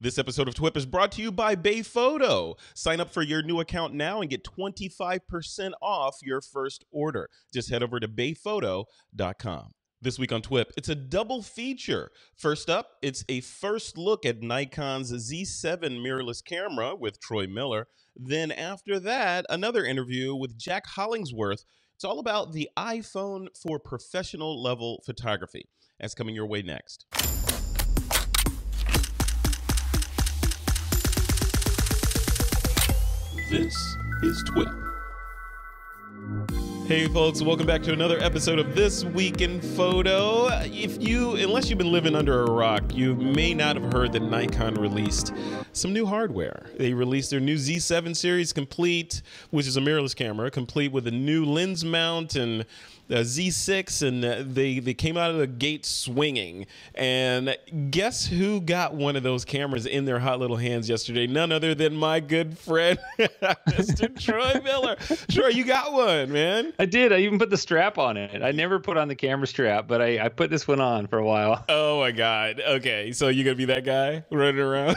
This episode of TWiP is brought to you by Bay Photo. Sign up for your new account now and get 25% off your first order. Just head over to bayphoto.com. This week on TWiP, it's a double feature. First up, it's a first look at Nikon's Z7 mirrorless camera with Troy Miller. Then after that, another interview with Jack Hollingsworth. It's all about the iPhone for professional level photography. That's coming your way next. This is TWiP. Hey folks, welcome back to another episode of This Week in Photo. Unless you've been living under a rock, you may not have heard that Nikon released some new hardware. They released their new Z7 series complete, which is a mirrorless camera, complete with a new lens mount and Z6, and they came out of the gate swinging. And guess who got one of those cameras in their hot little hands yesterday? None other than my good friend, Mr. Troy Miller. Troy, you got one, man. I did. I even put the strap on it. I never put on the camera strap, but I put this one on for a while. Oh my God. Okay, so you're gonna be that guy running around?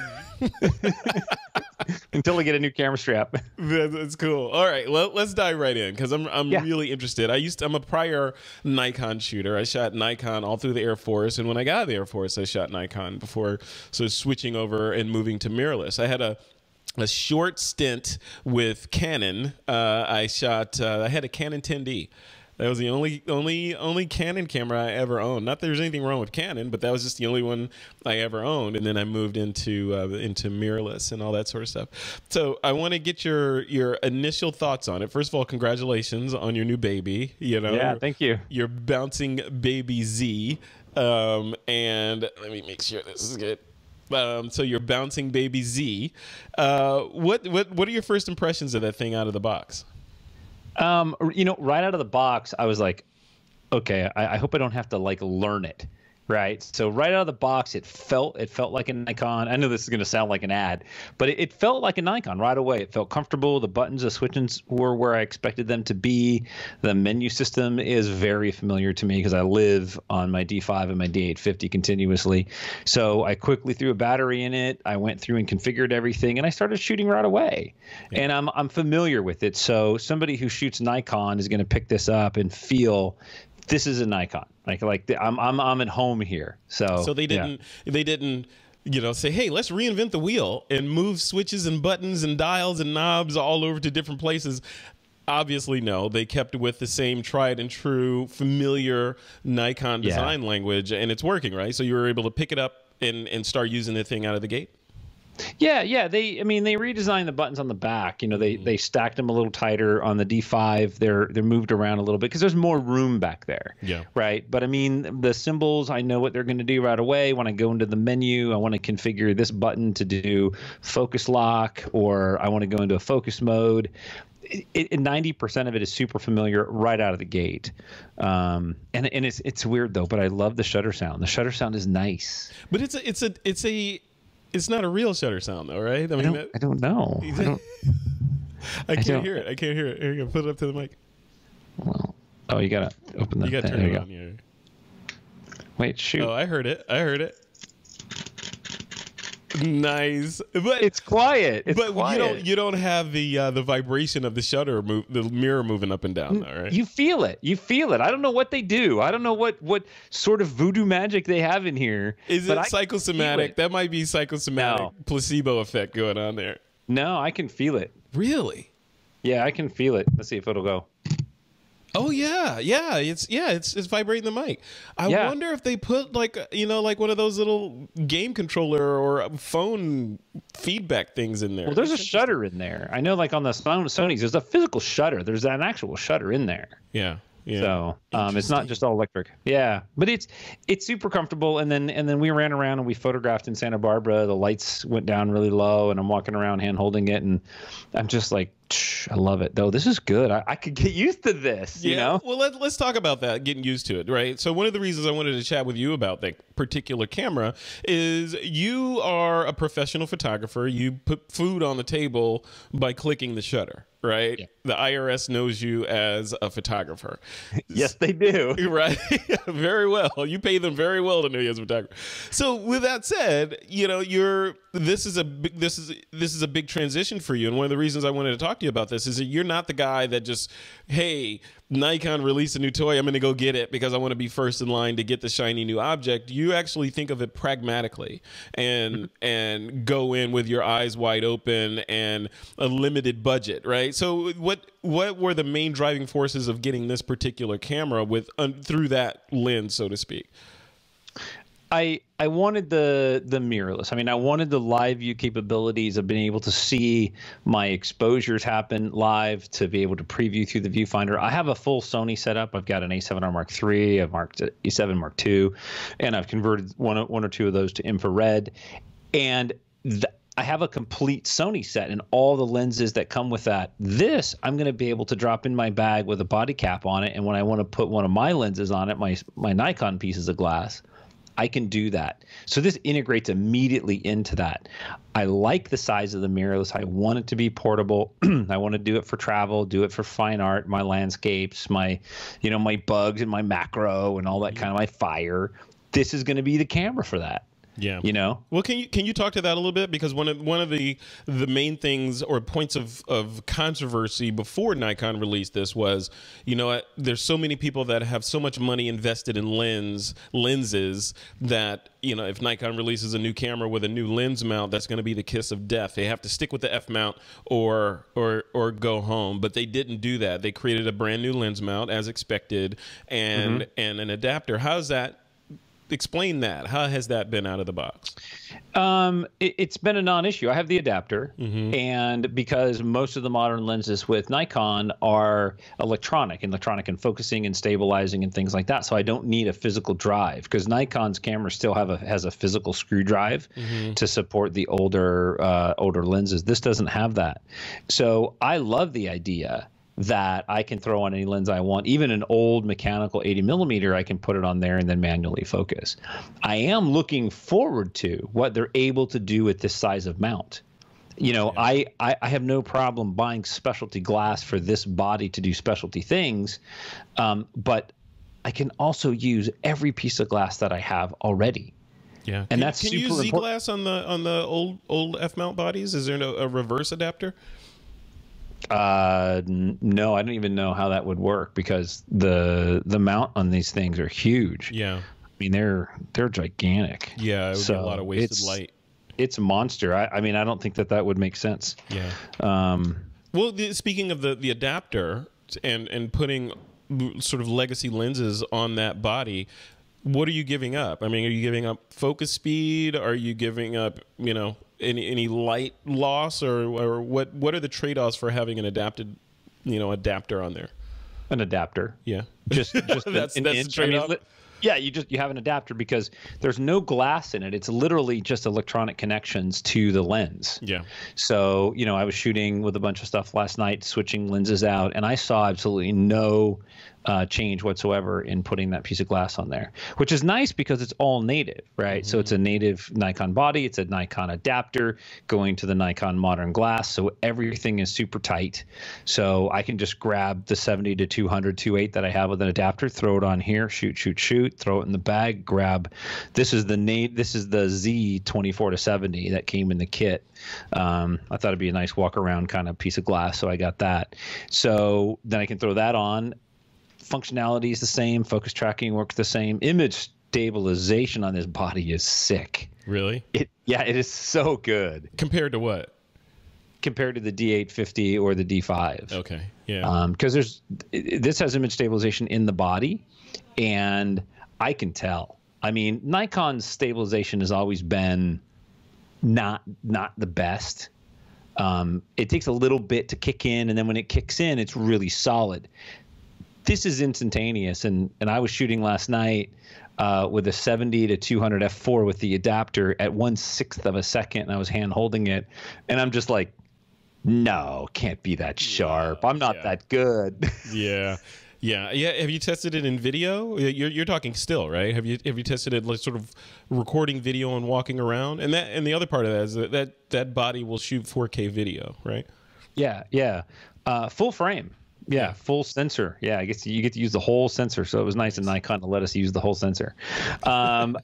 Until I get a new camera strap. That's cool. All right, well, let's dive right in because I'm really interested. I'm a prior Nikon shooter. I shot Nikon all through the Air Force, and when I got out of the Air Force, I shot Nikon before switching over and moving to mirrorless. I had a short stint with Canon. I had a Canon 10D. That was the only Canon camera I ever owned. Not that there's anything wrong with Canon, but that was just the only one I ever owned. And then I moved into mirrorless and all that sort of stuff. So I want to get your initial thoughts on it. First of all, congratulations on your new baby. Yeah, thank you. Your bouncing baby Z. And let me make sure this is good. So your bouncing baby Z. What are your first impressions of that thing out of the box? Right out of the box, I was like, okay, I hope I don't have to learn it. Right. So right out of the box, it felt like a Nikon. I know this is going to sound like an ad, but it felt like a Nikon right away. It felt comfortable. The buttons, the switches were where I expected them to be. The menu system is very familiar to me because I live on my D5 and my D850 continuously. So I quickly threw a battery in it. I went through and configured everything, and I started shooting right away. Yeah. And I'm familiar with it. So somebody who shoots Nikon is going to pick this up and feel this is a Nikon. I'm at home here. So they didn't say, hey, let's reinvent the wheel and move switches and buttons and dials and knobs all over to different places. Obviously, no. They kept with the same tried and true familiar Nikon design language, and it's working, right? So you were able to pick it up and start using the thing out of the gate? Yeah. They redesigned the buttons on the back. They stacked them a little tighter on the D5. They're moved around a little bit because there's more room back there. Yeah. Right. But the symbols, I know what they're going to do right away. When I go into the menu, I want to configure this button to do focus lock, or I want to go into a focus mode. 90% of it is super familiar right out of the gate. And it's weird though, but I love the shutter sound. The shutter sound is nice. But it's not a real shutter sound, though, right? I don't know. I can't hear it. Here you go. Put it up to the mic. Well, you gotta open the. You gotta turn it on here. Wait, shoot. Oh, I heard it. Nice, but it's quiet. Quiet. You don't have the vibration of the shutter the mirror moving up and down, though, right? You feel it. I don't know what they do. I don't know what sort of voodoo magic they have in here. Is it psychosomatic? That might be psychosomatic placebo effect going on there. No, I can feel it. Really? Yeah, I can feel it. Let's see if it'll go. Oh yeah. It's vibrating the mic. I wonder if they put like one of those little game controller or phone feedback things in there. Well, there's a shutter in there. I know, like on the Sony's, there's a physical shutter. There's an actual shutter in there. Yeah. So it's not just all electric. Yeah, but it's super comfortable. And then we ran around and we photographed in Santa Barbara. The lights went down really low, and I'm walking around hand holding it, and I'm just like, I love it. Though this is good. I could get used to this. You know. Well, let's talk about that. Getting used to it, right? So one of the reasons I wanted to chat with you about particular camera is you are a professional photographer. You put food on the table by clicking the shutter, right? Yeah. The IRS knows you as a photographer. Yes, they do. Right? Very well. You pay them very well to know you as a photographer. So with that said, you know, this is a big transition for you. And one of the reasons I wanted to talk to you about this is that you're not the guy that just, hey, Nikon released a new toy, I'm going to go get it because I want to be first in line to get the shiny new object. You actually think of it pragmatically and go in with your eyes wide open and a limited budget, right? So what were the main driving forces of getting this particular camera with through that lens, so to speak? I wanted the mirrorless. I mean, I wanted the live view capabilities of being able to see my exposures happen live, to be able to preview through the viewfinder. I have a full Sony setup. I've got an A7R Mark III, a A7 Mark II, and I've converted one or two of those to infrared. And I have a complete Sony set and all the lenses that come with that. This I'm going to be able to drop in my bag with a body cap on it, and when I want to put one of my lenses on it, my Nikon pieces of glass, I can do that. So this integrates immediately into that. I like the size of the mirrorless. I want it to be portable. I want to do it for travel, do it for fine art, my landscapes, my bugs and my macro and all that kind of my fire. This is going to be the camera for that. Yeah. You know? Well, can you talk to that a little bit? Because one of the main things or points of controversy before Nikon released this was, you know, there's so many people that have so much money invested in lenses that, you know, if Nikon releases a new camera with a new lens mount, that's going to be the kiss of death. They have to stick with the F mount or go home. But they didn't do that. They created a brand new lens mount as expected and an adapter. How's that? Explain that. How has that been out of the box? It's been a non-issue. I have the adapter, and because most of the modern lenses with Nikon are electronic and focusing and stabilizing and things like that, so I don't need a physical drive, because Nikon's camera still has a physical screw drive to support the older lenses. This doesn't have that. So I love the idea that I can throw on any lens I want. Even an old mechanical 80mm, I can put it on there and then manually focus. I am looking forward to what they're able to do with this size of mount. You know, yeah. I have no problem buying specialty glass for this body to do specialty things, but I can also use every piece of glass that I have already. Yeah, and that's can super you use Z important. glass on the old F mount bodies? Is there a reverse adapter? No, I don't even know how that would work, because the mount on these things are huge. Yeah, I mean they're gigantic. Yeah, it would be a lot of wasted light. It's a monster. I mean, I don't think that would make sense. Yeah. Well, speaking of the adapter and putting sort of legacy lenses on that body, what are you giving up? I mean, are you giving up focus speed? Are you giving up, you know, any light loss, or what are the trade-offs for having an adapted, you know, adapter on there? An adapter. Yeah. Just that's the trade-off. Yeah, you have an adapter because there's no glass in it. It's literally just electronic connections to the lens. Yeah. So, you know, I was shooting with a bunch of stuff last night, switching lenses out, and I saw absolutely no change whatsoever in putting that piece of glass on there, which is nice because it's all native, right? So it's a native Nikon body, it's a Nikon adapter going to the Nikon modern glass, so everything is super tight. So I can just grab the 70 to 200 2.8 that I have with an adapter, throw it on here, shoot, throw it in the bag, grab. This is the Z 24 to 70 that came in the kit. I thought it'd be a nice walk around kind of piece of glass, so I got that. So then I can throw that on. Functionality is the same. Focus tracking works the same. Image stabilization on this body is sick. Really? It is so good. Compared to what? Compared to the D850 or the D5. Okay. Yeah. Because this has image stabilization in the body, and I can tell. I mean, Nikon's stabilization has always been not the best. It takes a little bit to kick in, and then when it kicks in, it's really solid. This is instantaneous, and I was shooting last night with a 70 to 200 f4 with the adapter at 1/6 of a second, and I was hand holding it, and I'm just like, no, can't be that sharp. I'm not that good. Yeah. Yeah, yeah. Have you tested it in video? You're talking still, right? Have you tested it like sort of recording video and walking around? And the other part of that is that body will shoot 4K video, right? Yeah, yeah. Full frame. Yeah, full sensor. Yeah, I guess you get to use the whole sensor. So it was nice of Nikon to let us use the whole sensor. I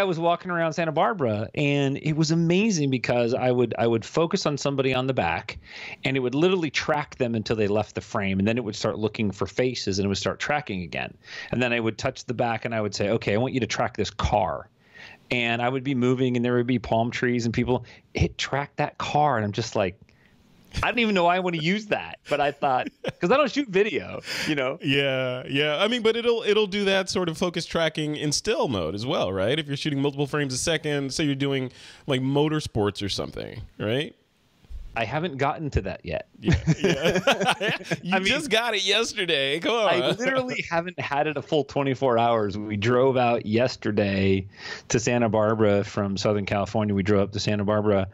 was walking around Santa Barbara, and it was amazing because I would focus on somebody on the back, and it would literally track them until they left the frame, and then it would start looking for faces, and it would start tracking again. And then I would touch the back, and I would say, okay, I want you to track this car. And I would be moving, and there would be palm trees, and people, it tracked that car, and I'm just like, I don't even know why I want to use that, but I thought, because I don't shoot video, you know. Yeah, yeah. I mean, but it'll do that sort of focus tracking in still mode as well, right? If you're shooting multiple frames a second, say you're doing like motorsports or something, right? I haven't gotten to that yet. Yeah, yeah. You just got it yesterday. Come on. I literally haven't had it a full 24 hours. We drove out yesterday to Santa Barbara from Southern California. We drove up to Santa Barbara.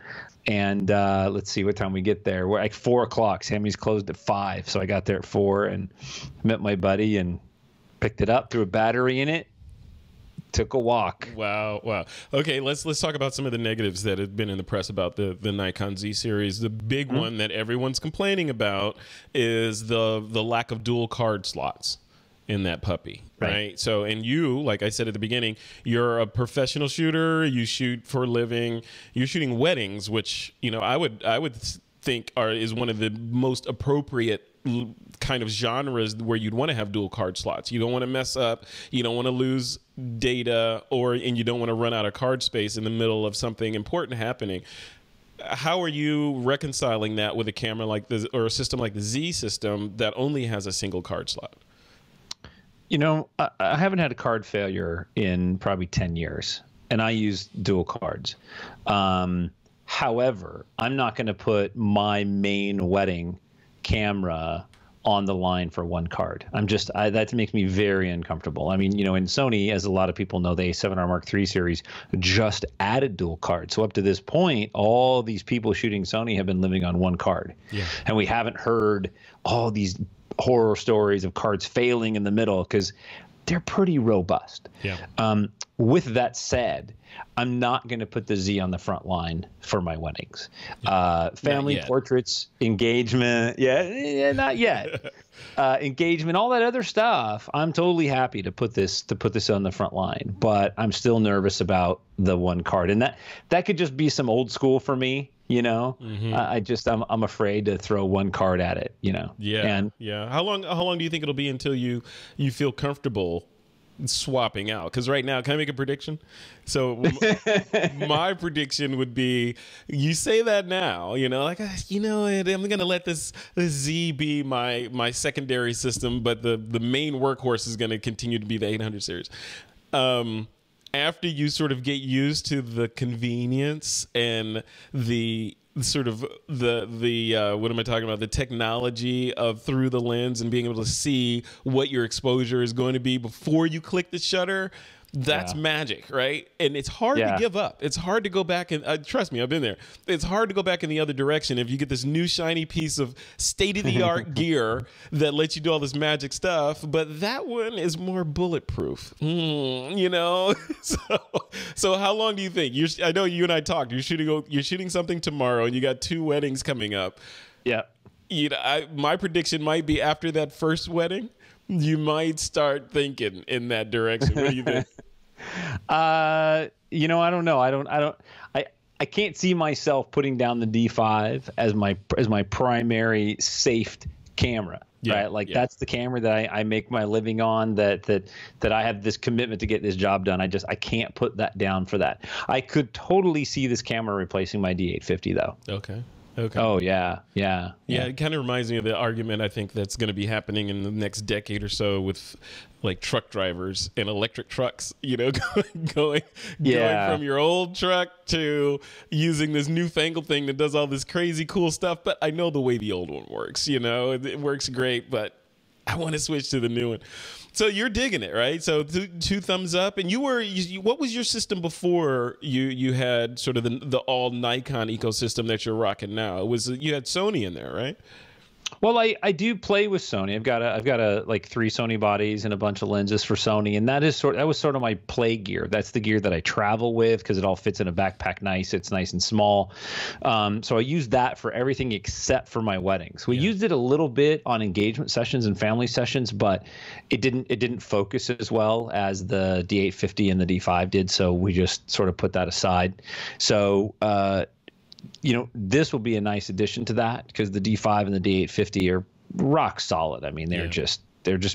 And let's see what time we get there. We're like 4 o'clock. Sammy's closed at 5, so I got there at 4 and met my buddy and picked it up, threw a battery in it, took a walk. Wow, wow. Okay, let's talk about some of the negatives that have been in the press about the Nikon Z series. The big one that everyone's complaining about is the lack of dual card slots in that puppy, right? So, and you, like I said at the beginning, you're a professional shooter. You shoot for a living. You're shooting weddings, which, you know, I would think is one of the most appropriate kind of genres where you'd want to have dual card slots. You don't want to mess up. You don't want to lose data, and you don't want to run out of card space in the middle of something important happening. How are you reconciling that with a camera like this or a system like the Z system that only has a single card slot? You know, I haven't had a card failure in probably 10 years, and I use dual cards. However, I'm not going to put my main wedding camera on the line for one card. That makes me very uncomfortable. I mean, you know, in Sony, as a lot of people know, the A7R Mark III series just added dual cards. So up to this point, all these people shooting Sony have been living on one card. Yeah. And we haven't heard all these horror stories of cards failing in the middle because they're pretty robust. Yeah. With that said, I'm not going to put the Z on the front line for my weddings. Family portraits, engagement, not yet. Engagement, all that other stuff. I'm totally happy to put this on the front line, but I'm still nervous about the one card, and that could just be some old school for me. You know, I'm afraid to throw one card at it. You know. Yeah. How long do you think it'll be until you feel comfortable swapping out? Because right now, can I make a prediction? So my prediction would be, you say that now, you know, like, you know, I'm going to let this Z be my secondary system, but the main workhorse is going to continue to be the 800 series. After you sort of get used to the convenience and the sort of the what am I talking about? The technology of through the lens and being able to see what your exposure is going to be before you click the shutter. That's magic, right? And it's hard to give up. It's hard to go back and trust me, I've been there. It's hard to go back in the other direction if you get this new shiny piece of state-of-the-art gear that lets you do all this magic stuff. But that one is more bulletproof, you know. So how long do you think? I know you and I talked. You're shooting something tomorrow, and you got 2 weddings coming up. Yeah. You know, my prediction might be after that first wedding, you might start thinking in that direction. What do you think? You know, I don't know. I can't see myself putting down the D5 as my primary safe camera. Right? Like that's the camera that I make my living on, that I have this commitment to get this job done. I can't put that down for that. I could totally see this camera replacing my D850 though. Okay. Oh yeah. It kind of reminds me of the argument I think that's going to be happening in the next decade or so with like truck drivers and electric trucks. You know, going from your old truck to using this newfangled thing that does all this crazy cool stuff. But I know the way the old one works. You know, it works great, but I want to switch to the new one. So you're digging it, right? So 2 thumbs up. And what was your system before you had sort of the all Nikon ecosystem that you're rocking now? You had Sony in there, right? Well, I do play with Sony. I've got a like 3 Sony bodies and a bunch of lenses for Sony, and that was sort of my play gear. That's the gear that I travel with because it all fits in a backpack nice. It's nice and small. So I use that for everything except for my weddings. We used it a little bit on engagement sessions and family sessions, but it didn't focus as well as the D850 and the D5 did. So we just sort of put that aside. So you know, this will be a nice addition to that because the D5 and the D850 are rock solid. I mean, they're just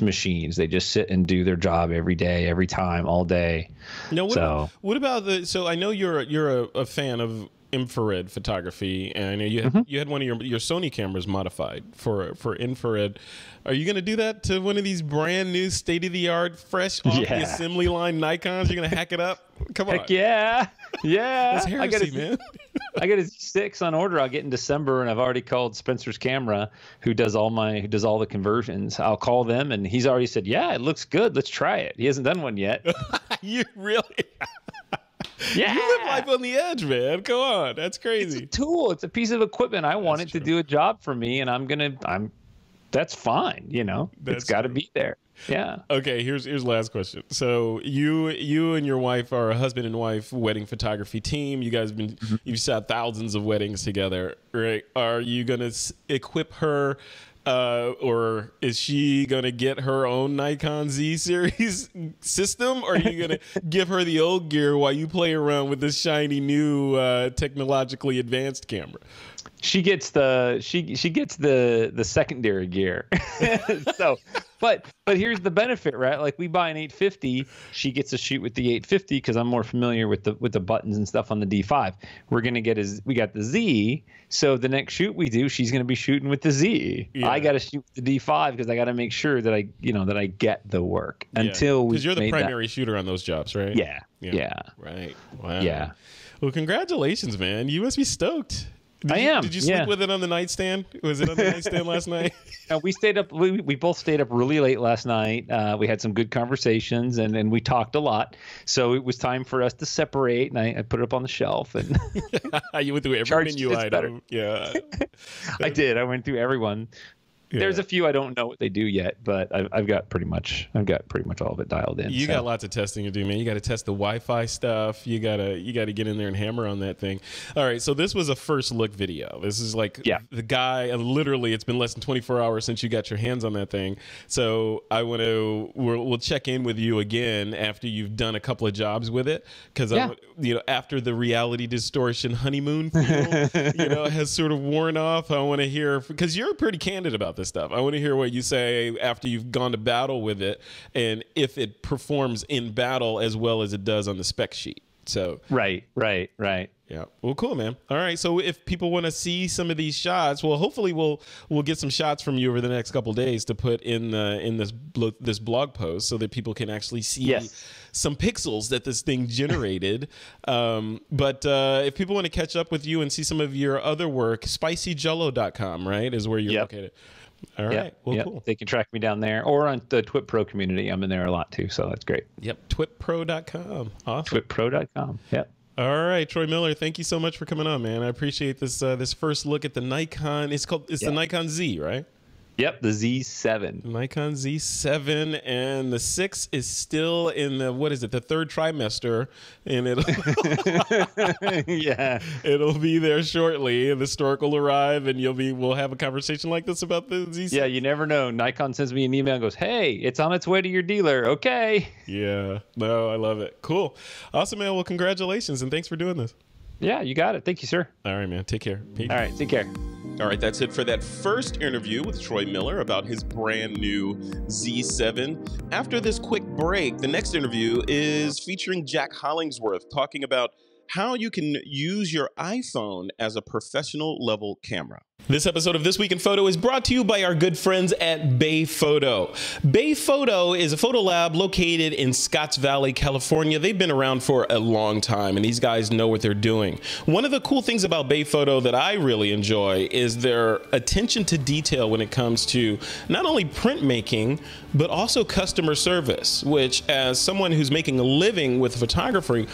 machines. They just sit and do their job every day, every time, all day. No, what about the? So I know you're a fan of infrared photography, and I know you had one of your Sony cameras modified for infrared. Are you going to do that to one of these brand new state-of-the-art, fresh off the assembly line Nikons? You're going to hack it up? Come on. Heck yeah. That's heresy, man. I got a Z6 on order. I'll get in December, and I've already called Spencer's Camera, who does all the conversions. I'll call them, and he's already said, yeah, it looks good. Let's try it. He hasn't done one yet. You really? Yeah. You live life on the edge, man. Come on. That's crazy. It's a tool. It's a piece of equipment. I want it to do a job for me, and that's fine. You know, it's got to be there. Yeah. Okay. Here's the last question. So you and your wife are a husband and wife wedding photography team. You guys you've shot thousands of weddings together, right? Are you gonna equip her? Or is she going to get her own Nikon Z series system? Or are you going to give her the old gear while you play around with this shiny new technologically advanced camera? She gets the secondary gear. So, but here's the benefit, right? Like we buy an 850, she gets to shoot with the 850 because I'm more familiar with the buttons and stuff on the D5. We got the Z, so the next shoot we do, she's gonna be shooting with the Z. Yeah. I got to shoot with the D5 because I got to make sure that I get the work until we. Because you're the primary shooter on those jobs, right? Yeah. Right. Wow. Yeah. Well, congratulations, man. You must be stoked. Did you sleep with it on the nightstand? Was it on the nightstand last night? We stayed up. We both stayed up really late last night. We had some good conversations, and we talked a lot. So it was time for us to separate, and I put it up on the shelf. And you went through every menu item. Yeah, I did. I went through everyone. Yeah. There's a few I don't know what they do yet, but I've got pretty much all of it dialed in. You got lots of testing to do, man. You got to test the Wi-Fi stuff. You gotta get in there and hammer on that thing. All right, so this was a first look video. This is like the guy. Literally, it's been less than 24 hours since you got your hands on that thing. So we'll check in with you again after you've done a couple of jobs with it, because after the reality distortion honeymoon feel, has sort of worn off. I want to hear, because you're pretty candid about this stuff. I want to hear what you say after you've gone to battle with it, and if it performs in battle as well as it does on the spec sheet. So right. Yeah. Well, cool, man. All right. So if people want to see some of these shots, well, hopefully we'll get some shots from you over the next couple of days to put in this blog post so that people can actually see some pixels that this thing generated. But if people want to catch up with you and see some of your other work, spicyjello.com, right, is where you're located. All right. Well, cool. They can track me down there or on the TWiP Pro community. I'm in there a lot too, so that's great. Yep. TWiPPro.com. Awesome. TWiPPro.com. Yep. All right, Troy Miller, thank you so much for coming on, man. I appreciate this first look at the Nikon. It's the Nikon Z, right? Yep, the Z7. Nikon Z7, and the 6 is still in the, the third trimester, and it'll be there shortly, and the stork will arrive, and we'll have a conversation like this about the Z7. Yeah, you never know. Nikon sends me an email and goes, hey, it's on its way to your dealer. Okay. Yeah, no, I love it. Cool. Awesome, man. Well, congratulations, and thanks for doing this. Yeah, you got it. Thank you, sir. All right, man. Take care. Peace. All right, take care. All right, that's it for that first interview with Troy Miller about his brand new Z7. After this quick break, the next interview is featuring Jack Hollingsworth talking about how you can use your iPhone as a professional level camera. This episode of This Week in Photo is brought to you by our good friends at Bay Photo. Bay Photo is a photo lab located in Scotts Valley, California. They've been around for a long time, and these guys know what they're doing. One of the cool things about Bay Photo that I really enjoy is their attention to detail when it comes to not only printmaking, but also customer service, which, as someone who's making a living with photography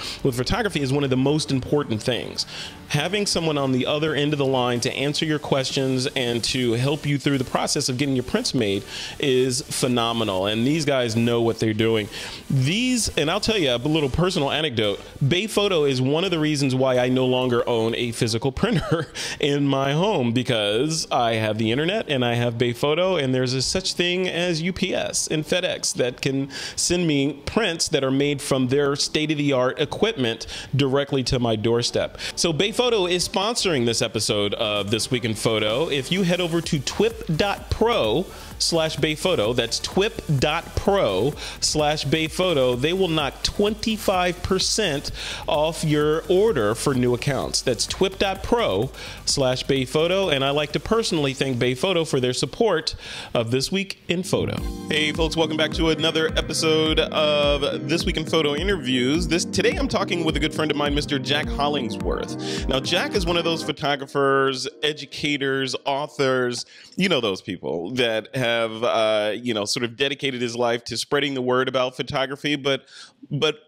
is one of the most important things. having someone on the other end of the line to answer your questions and to help you through the process of getting your prints made is phenomenal. And these guys know what they're doing. And I'll tell you a little personal anecdote. Bay Photo is one of the reasons why I no longer own a physical printer in my home, because I have the internet and I have Bay Photo, and there's such thing as UPS and FedEx that can send me prints that are made from their state-of-the-art equipment directly to my doorstep. So Bay Photo is sponsoring this episode of This Week in Photo. If you head over to twip.pro/bayphoto, that's twip.pro/bayphoto, they will knock 25% off your order for new accounts. That's twip.pro/bayphoto, and I like to personally thank Bay Photo for their support of This Week in Photo. Hey folks, welcome back to another episode of This Week in Photo interviews. Today I'm talking with a good friend of mine, Mr. Jack Hollingsworth. Now, Jack is one of those photographers, educators, authors, you know, those people that have, sort of dedicated his life to spreading the word about photography. But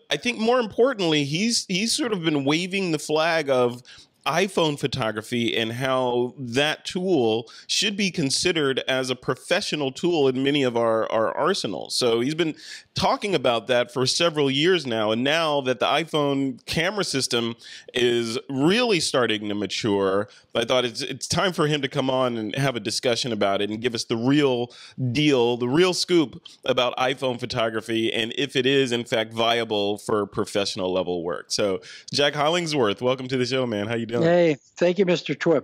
I think more importantly, he's sort of been waving the flag of iPhone photography and how that tool should be considered as a professional tool in many of our arsenals. So he's been talking about that for several years now. And now that the iPhone camera system is really starting to mature, I thought it's time for him to come on and have a discussion about it and give us the real deal, the real scoop about iPhone photography and if it is in fact viable for professional level work. So Jack Hollingsworth, welcome to the show, man. How you doing? Hey, thank you, Mr. TWiP.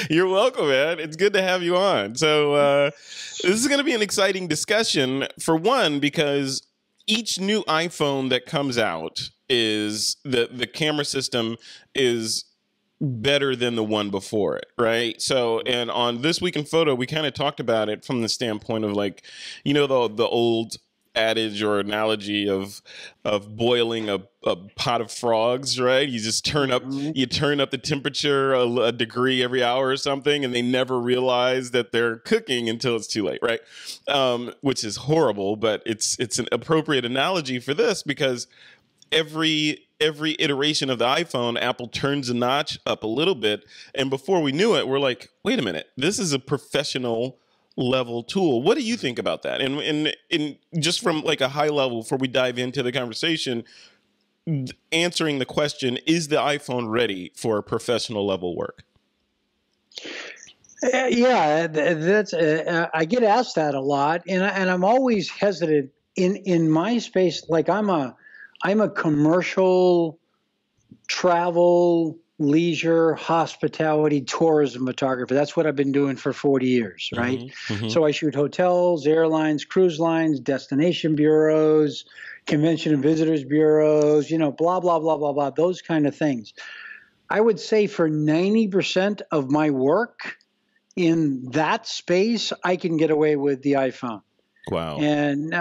You're welcome, man. It's good to have you on. So this is going to be an exciting discussion, for one, because each new iPhone that comes out is the camera system is better than the one before it, right? So, and on This Week in Photo, we kind of talked about it from the standpoint of, like, you know, the old adage or analogy of boiling a pot of frogs, right? You just turn up the temperature a degree every hour or something, and they never realize that they're cooking until it's too late, right? Which is horrible, but it's an appropriate analogy for this, because every iteration of the iPhone, Apple turns a notch up a little bit, and before we knew it, we're like, wait a minute, this is a professional level tool. What do you think about that? And just from like a high level, before we dive into the conversation, answering the question, is the iPhone ready for professional level work? Yeah, that's I get asked that a lot, and I'm always hesitant in my space. Like I'm a commercial travel, leisure, hospitality, tourism photographer. That's what I've been doing for 40 years, right? Mm-hmm, mm-hmm. So I shoot hotels, airlines, cruise lines, destination bureaus, convention and visitors bureaus, you know, blah, blah, blah, blah, blah, those kind of things. I would say for 90% of my work in that space, I can get away with the iPhone. Wow. And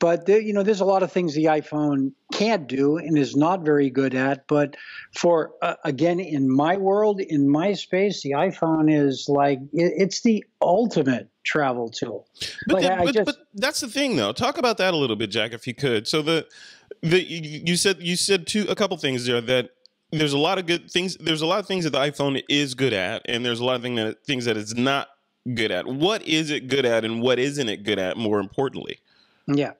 but there's a lot of things the iPhone can't do and is not very good at. But for again, in my world, in my space, the iPhone is like it's the ultimate travel tool. But that's the thing, though. Talk about that a little bit, Jack, if you could. So you said a couple things there, that there's a lot of good things. There's a lot of things that the iPhone is good at, and there's a lot of things that it's not good at. What is it good at, and what isn't it good at, more importantly? Yeah.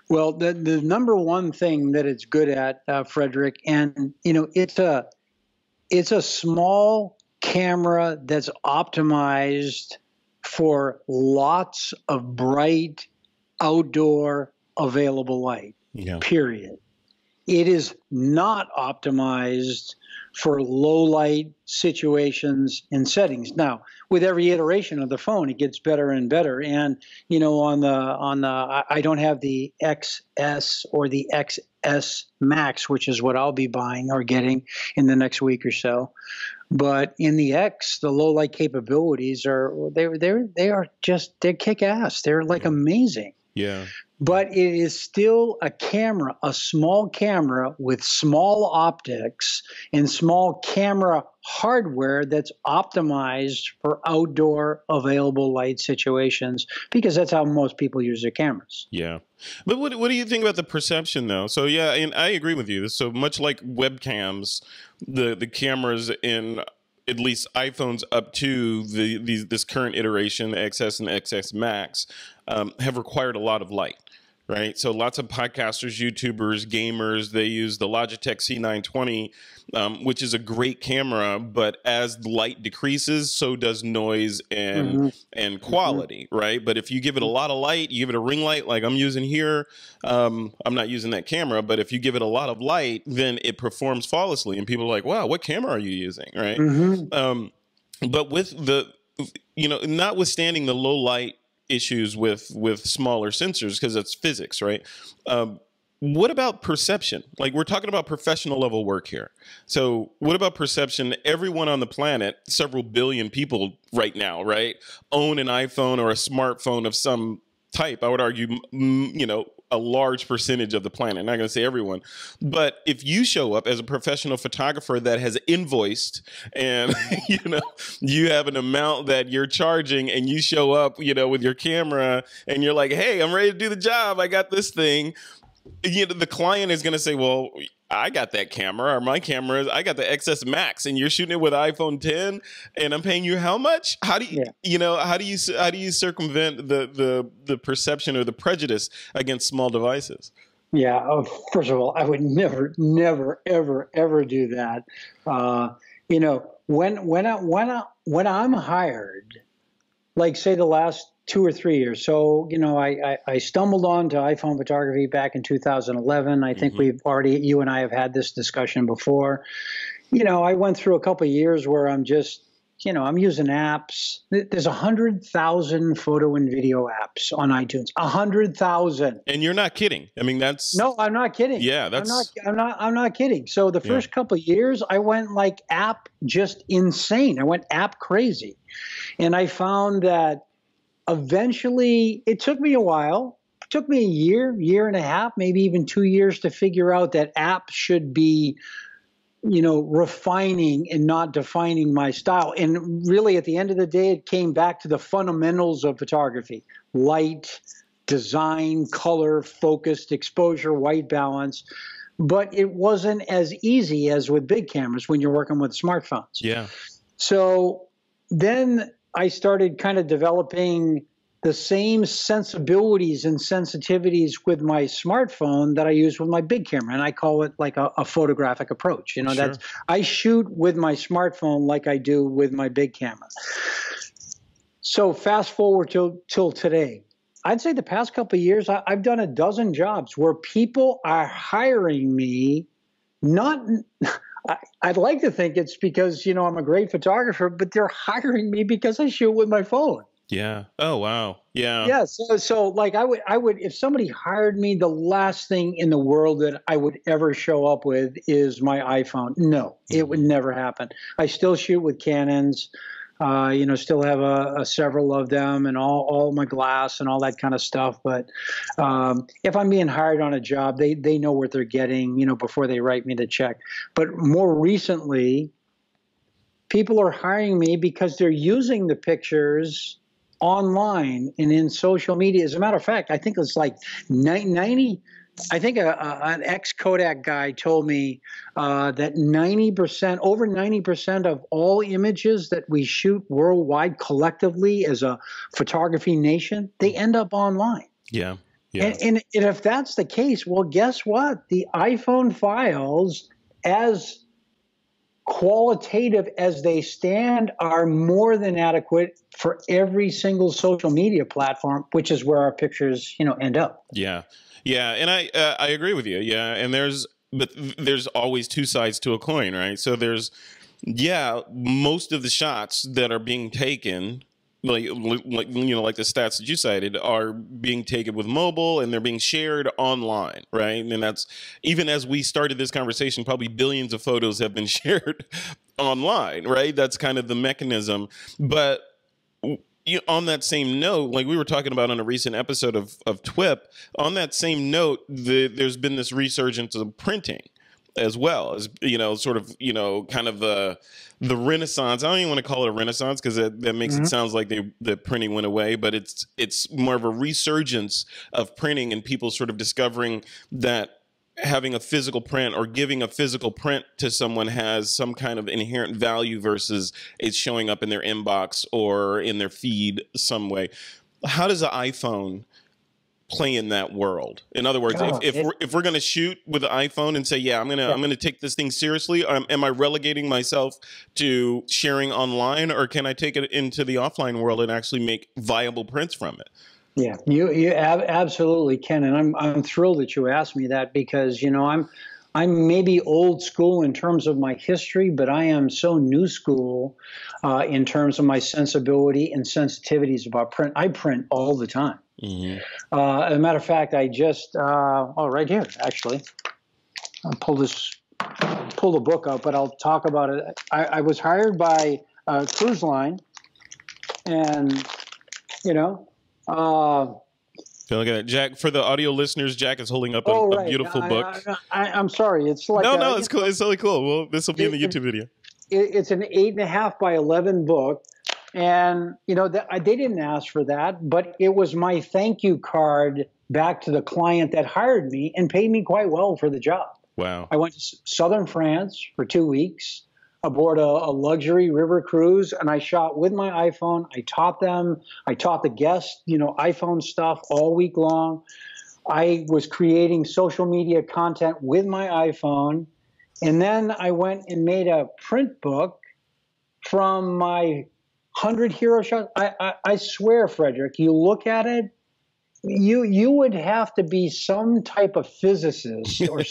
Well, the number one thing that it's good at, Frederick, and it's a small camera that's optimized for lots of bright outdoor available light. Yeah. Period. It is not optimized for low light situations and settings. Now, with every iteration of the phone, it gets better and better. And I don't have the XS or the XS Max, which is what I'll be buying or getting in the next week or so. But in the X, the low light capabilities they're kick ass. They're like amazing. Yeah. but it is still a camera, a small camera with small optics and small camera hardware that's optimized for outdoor available light situations, because that's how most people use their cameras. Yeah. But what do you think about the perception, though? So, yeah, and I agree with you. So much like webcams, the cameras in at least iPhones up to this current iteration, the XS and the XS Max, have required a lot of light. Right. So lots of podcasters, YouTubers, gamers, they use the Logitech C920, which is a great camera. But as the light decreases, so does noise and quality. Right. But if you give it a lot of light, you give it a ring light like I'm using here. I'm not using that camera. But if you give it a lot of light, then it performs flawlessly. And people are like, wow, what camera are you using? Right. But with the, notwithstanding the low light issues with smaller sensors, because that's physics, right? What about perception? Like, we're talking about professional level work here. So what about perception? Everyone on the planet, several billion people right now, right, own an iPhone or a smartphone of some type. I would argue, a large percentage of the planet. I'm not going to say everyone, but if you show up as a professional photographer that has invoiced and, you have an amount that you're charging, and you show up, with your camera and you're like, hey, I'm ready to do the job. I got this thing. The client is going to say, well, I got that camera, or my camera, I got the XS Max, and you're shooting it with iPhone 10, and I'm paying you how much? How do you, how do you circumvent the perception or the prejudice against small devices? Yeah. First of all, I would never, ever, ever do that. When I'm hired, like say the last 2 or 3 years. So, I stumbled onto iPhone photography back in 2011. I think you and I have had this discussion before. I went through a couple of years where I'm just, I'm using apps. There's 100,000 photo and video apps on iTunes. 100,000. And you're not kidding. I mean, no, I'm not kidding. Yeah, I'm not kidding. So the first couple of years, I went like app just insane. I went app crazy, and I found that eventually, it took me a while. It took me a year and a half, maybe even 2 years to figure out that apps should be, refining and not defining my style. And really, at the end of the day, it came back to the fundamentals of photography: light, design, color, focused, exposure, white balance. But it wasn't as easy as with big cameras when you're working with smartphones. Yeah. So then I started kind of developing the same sensibilities and sensitivities with my smartphone that I use with my big camera. And I call it like a photographic approach. That's, I shoot with my smartphone like I do with my big camera. So fast forward till today. I'd say the past couple of years, I've done a dozen jobs where people are hiring me, I'd like to think it's because, I'm a great photographer, but they're hiring me because I shoot with my phone. Yeah. Oh, wow. Yeah. Yeah. So like I would, if somebody hired me, the last thing in the world that I would ever show up with is my iPhone. No, it would never happen. I still shoot with Canons, still have several of them, and all my glass and all that kind of stuff. But if I'm being hired on a job, they know what they're getting, before they write me the check. But more recently, people are hiring me because they're using the pictures online and in social media. As a matter of fact, I think it's like 90. I think an ex-Kodak guy told me that over 90% of all images that we shoot worldwide collectively as a photography nation, they end up online. Yeah. Yeah. And if that's the case, well, guess what? The iPhone files, as qualitative as they stand, are more than adequate for every single social media platform, which is where our pictures, end up. Yeah. Yeah. And I agree with you. Yeah. And there's always two sides to a coin, right? So there's, most of the shots that are being taken, like the stats that you cited, are being taken with mobile, and they're being shared online, right? And that's, even as we started this conversation, probably billions of photos have been shared online, right? That's kind of the mechanism. But on that same note, like we were talking about on a recent episode of TWiP, on that same note, there's been this resurgence of printing as well as, sort of, kind of the renaissance. I don't even want to call it a renaissance because that makes it sound like the printing went away, but it's more of a resurgence of printing and people sort of discovering that having a physical print or giving a physical print to someone has some kind of inherent value versus it's showing up in their inbox or in their feed some way. How does an iPhone play in that world? In other words, if we're going to shoot with an iPhone and say, yeah, I'm going to take this thing seriously, am I relegating myself to sharing online, or can I take it into the offline world and actually make viable prints from it? Yeah, you absolutely can, and I'm thrilled that you asked me that because I'm maybe old school in terms of my history, but I am so new school in terms of my sensibility and sensitivities about print. I print all the time. As a matter of fact, I just right here actually, I'll pull the book up, but I'll talk about it. I was hired by a cruise line, and So look at that, Jack. For the audio listeners, Jack is holding up a beautiful book. I'm sorry, it's like no, it's cool. It's really cool. Well, this will be in the YouTube video. It's an 8.5 by 11 book, and they didn't ask for that, but it was my thank you card back to the client that hired me and paid me quite well for the job. Wow! I went to southern France for 2 weeks aboard a luxury river cruise, and I shot with my iPhone. I taught the guests, iPhone stuff all week long. I was creating social media content with my iPhone. And then I went and made a print book from my 100 hero shots. I swear, Frederick, you look at it, you would have to be some type of physicist or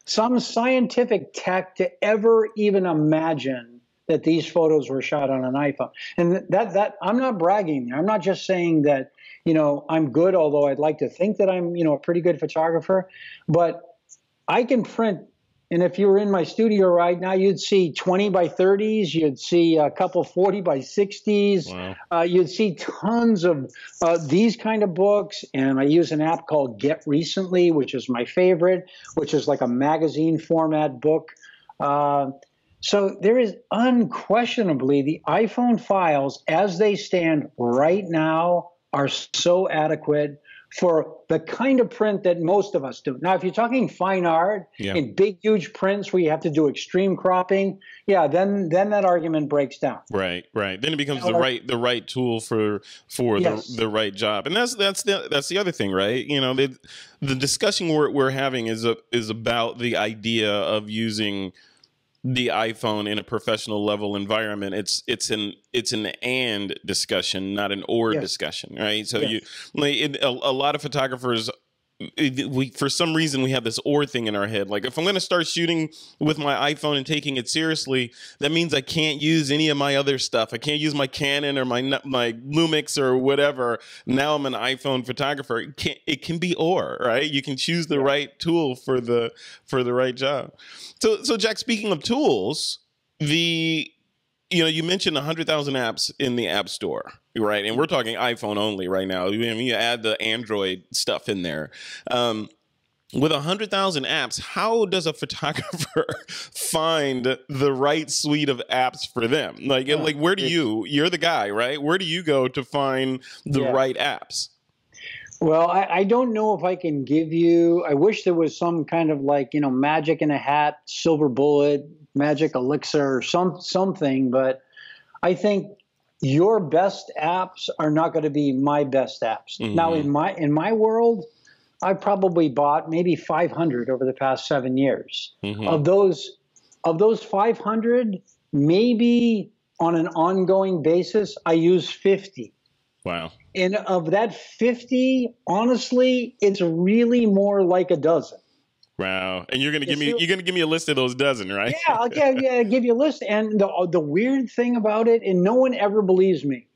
some scientific tech to ever even imagine that these photos were shot on an iPhone. And that I'm not bragging. I'm not just saying that, I'm good, although I'd like to think that I'm, a pretty good photographer, but I can print. And if you were in my studio right now, you'd see 20 by 30s. You'd see a couple 40 by 60s. Wow. You'd see tons of these kind of books. And I use an app called Get Recently, which is my favorite, which is like a magazine format book. So there is unquestionably the iPhone files as they stand right now are so adequate for the kind of print that most of us do. Now, if you're talking fine art in big, huge prints where you have to do extreme cropping, then that argument breaks down. Right. Then it becomes the right tool for the right job, and that's the other thing, right? The discussion we're having is about the idea of using the iPhone in a professional level environment. It's an and discussion, not an or discussion, right? So a lot of photographers, for some reason we have this or thing in our head. Like if I'm going to start shooting with my iPhone and taking it seriously, that means I can't use any of my other stuff. I can't use my Canon or my Lumix or whatever. Now I'm an iPhone photographer. It can be or, right? You can choose the right tool for the right job. So Jack, speaking of tools, you mentioned 100,000 apps in the App Store, right? And we're talking iPhone only right now. I mean, you add the Android stuff in there. With 100,000 apps, how does a photographer find the right suite of apps for them? Like where do you're the guy, right? Where do you go to find the right apps? Well, I don't know if I can give you, I wish there was some kind of magic in a hat, silver bullet, magic elixir or something, but I think your best apps are not going to be my best apps. Mm-hmm. Now, in my world, I've probably bought maybe 500 over the past 7 years. Mm-hmm. Of those 500, maybe on an ongoing basis, I use 50. Wow. And of that 50, honestly, it's really more like a dozen. Wow. And you're gonna give me a list of those dozen, right? Yeah, I'll give you a list. And the weird thing about it, and no one ever believes me,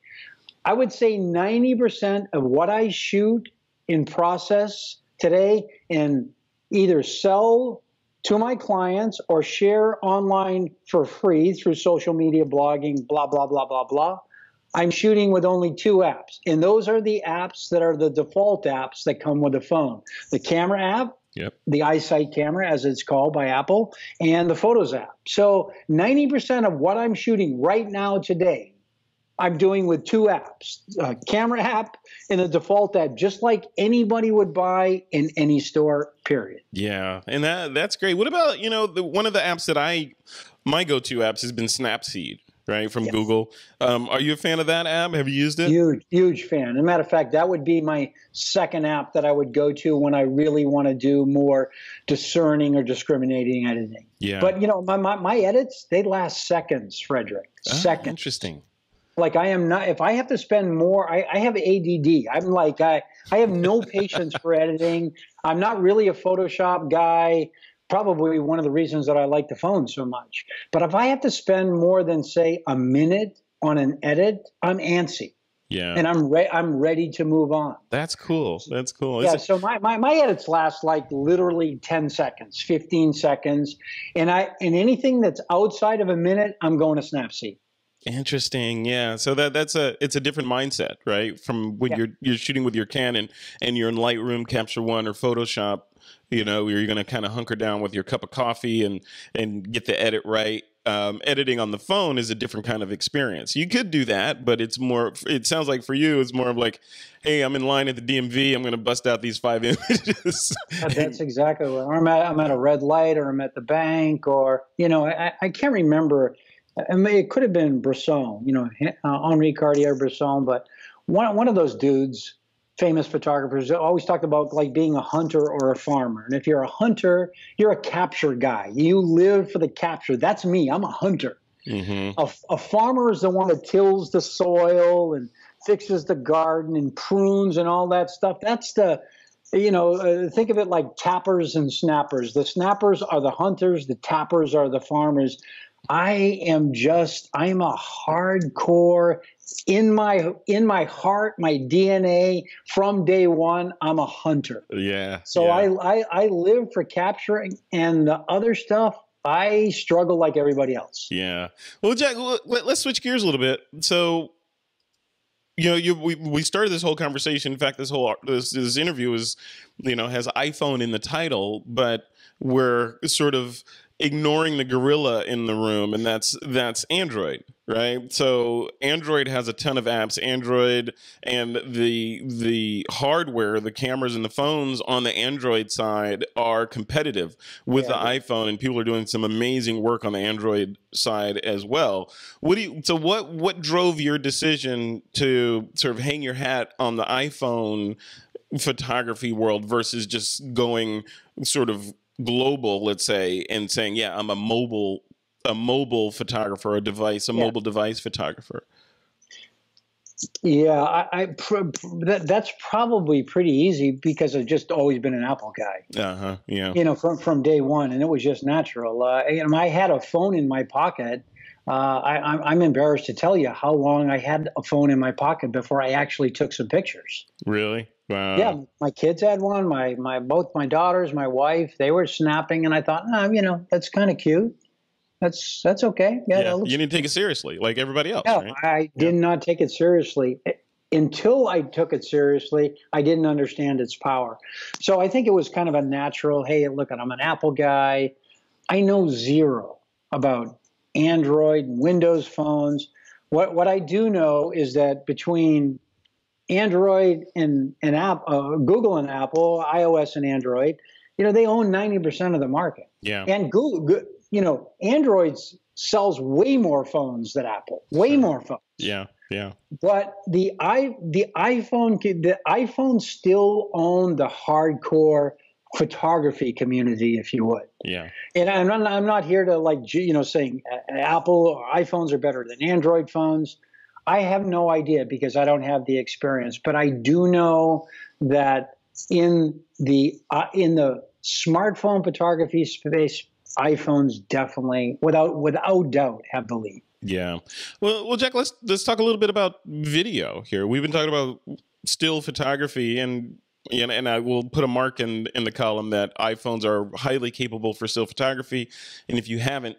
I would say 90% of what I shoot in process today and either sell to my clients or share online for free through social media, blogging, blah, blah, blah, blah, blah. I'm shooting with only 2 apps, and those are the apps that are the default apps that come with the phone. The camera app, Yep. the EyeSight camera, as it's called by Apple, and the Photos app. So 90% of what I'm shooting right now today, I'm doing with 2 apps, a camera app and a default app, just like anybody would buy in any store, period. Yeah, and that's great. What about, one of the apps that my go-to apps has been Snapseed, right, from Google. Are you a fan of that app? Have you used it? Huge fan. As a matter of fact, that would be my second app that I would go to when I really want to do more discerning or discriminating editing. Yeah. But, my edits, they last seconds, Frederick. Seconds. Interesting. Like I am not, if I have to spend more, I have ADD. I'm like, I have no patience for editing. I'm not really a Photoshop guy. Probably one of the reasons that I like the phone so much. But if I have to spend more than, say, a minute on an edit, I'm antsy. Yeah. And I'm ready to move on. That's cool. That's cool. Yeah, so my edits last like literally 10 seconds, 15 seconds. And anything that's outside of a minute, I'm going to Snapseed. Interesting. Yeah. So it's a different mindset, right? From when you're shooting with your Canon and you're in Lightroom, Capture One, or Photoshop, you're going to kind of hunker down with your cup of coffee and get the edit right. Editing on the phone is a different kind of experience. You could do that, but it sounds like for you, it's more of like, hey, I'm in line at the DMV. I'm going to bust out these 5 images. That's exactly what I'm at a red light, or I'm at the bank, or, I can't remember. I mean, it could have been Bresson, Henri Cartier-Bresson, but one of those dudes, famous photographers, always talked about like being a hunter or a farmer. And if you're a hunter, you're a capture guy. You live for the capture. That's me. I'm a hunter. Mm-hmm. A farmer is the one that tills the soil and fixes the garden and prunes and all that stuff. That's think of it like tappers and snappers. The snappers are the hunters. The tappers are the farmers. I'm a hardcore, in my heart, my DNA, from day one, I'm a hunter. Yeah. So yeah. I live for capturing, and the other stuff, I struggle like everybody else. Yeah. Well, Jack, let's switch gears a little bit. So, we started this whole conversation. In fact, this interview has iPhone in the title, but we're sort of ignoring the gorilla in the room, and that's Android, right? So Android has a ton of apps. Android and the hardware, the cameras and the phones on the Android side are competitive with the iPhone, and people are doing some amazing work on the Android side as well. What drove your decision to sort of hang your hat on the iPhone photography world versus just going sort of global, let's say, and saying, yeah, I'm a mobile photographer, mobile device photographer? Yeah, that's probably pretty easy because I've just always been an Apple guy. Yeah. From day one, and it was just natural. I had a phone in my pocket. I'm embarrassed to tell you how long I had a phone in my pocket before I actually took some pictures. Really? Wow. Yeah, my kids had one. Both my daughters, my wife, they were snapping, and I thought, that's kind of cute. That's okay. Yeah, you need to take it seriously, like everybody else. Yeah, right? I did not take it seriously. Until I took it seriously, I didn't understand its power. So I think it was kind of a natural, hey, look, I'm an Apple guy. I know zero about Android and Windows phones. What I do know is that between Android and Google and Apple, iOS and Android, they own 90% of the market. Yeah. And Google, Android sells way more phones than Apple, way more phones. Yeah. Yeah. But the iPhone still own the hardcore photography community, if you would. Yeah. And I'm not here to saying Apple or iPhones are better than Android phones. I have no idea because I don't have the experience, but I do know that in the smartphone photography space, iPhones definitely, without doubt, have the lead. Yeah. Well, Jack, let's talk a little bit about video here. We've been talking about still photography, and I will put a mark in the column that iPhones are highly capable for still photography. And if you haven't